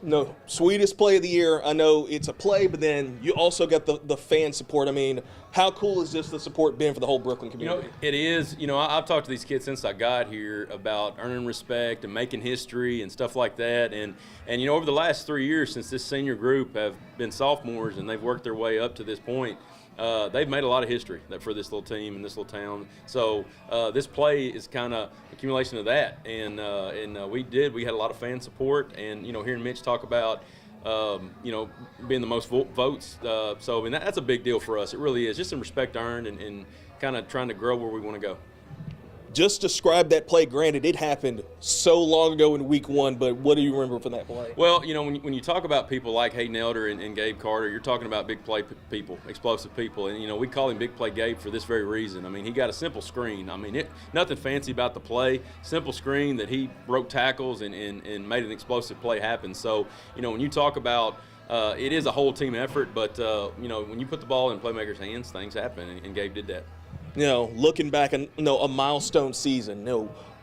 No, Sweetest play of the year. I know it's a play, but then you also got the fan support. I mean, how cool has the support been for the whole Brookland community? It is. I've talked to these kids since I got here about earning respect and making history and stuff like that. And over the last 3 years since this senior group have been sophomores and they've worked their way up to this point, they've made a lot of history for this little team and this little town. So this play is kind of accumulation of that. And we had a lot of fan support. And hearing Mitch talk about being the most votes. So I mean that's a big deal for us. It really is. Just some respect earned and kind of trying to grow where we want to go. Just describe that play. Granted, it happened so long ago in week 1, but what do you remember from that play? Well, when you talk about people like Hayden Elder and Gabe Carter, you're talking about big play people, explosive people. And, we call him Big Play Gabe for this very reason. I mean, he got a simple screen. I mean, nothing fancy about the play. Simple screen that he broke tackles and made an explosive play happen. So, when you talk about it is a whole team effort, but, when you put the ball in playmakers' hands, things happen, and Gabe did that. Looking back on a milestone season,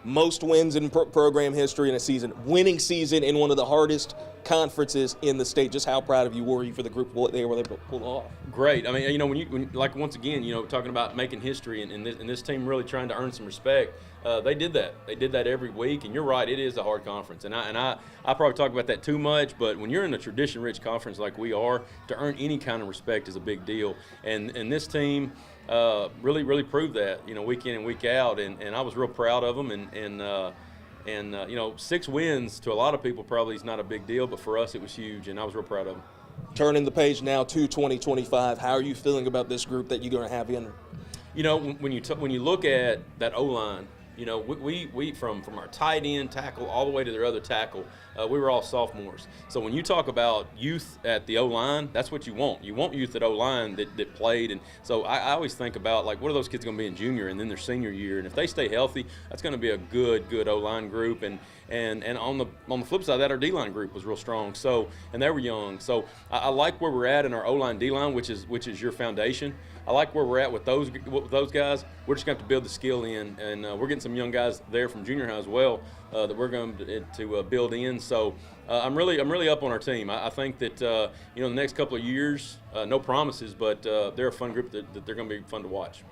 most wins in program history in a season, winning season in one of the hardest conferences in the state. Just how proud of you were you for the group what they were able to pull off? Great. I mean, when once again, talking about making history and this team really trying to earn some respect, they did that. They did that every week, and you're right, it is a hard conference. And I probably talk about that too much, but when you're in a tradition-rich conference like we are, to earn any kind of respect is a big deal. And this team really proved that, week in and week out, and I was real proud of them. And 6 wins to a lot of people probably is not a big deal, but for us it was huge, and I was real proud of them. Turning the page now to 2025, how are you feeling about this group that you're going to have in? When you look at that O-line, we from our tight end tackle all the way to their other tackle, we were all sophomores. So when you talk about youth at the O-line, that's what you want. You want youth at O-line that played. And so I always think about, what are those kids going to be in junior and then their senior year? And if they stay healthy, that's going to be a good O-line group. And on the flip side of that, our D-line group was real strong. So, and they were young. So I like where we're at in our O-line D-line, which is your foundation. I like where we're at with those guys. We're just going to have to build the skill in, and we're getting some young guys there from junior high as well that we're going to build in. So I'm really up on our team. I think that the next couple of years, no promises, but they're a fun group that they're going to be fun to watch.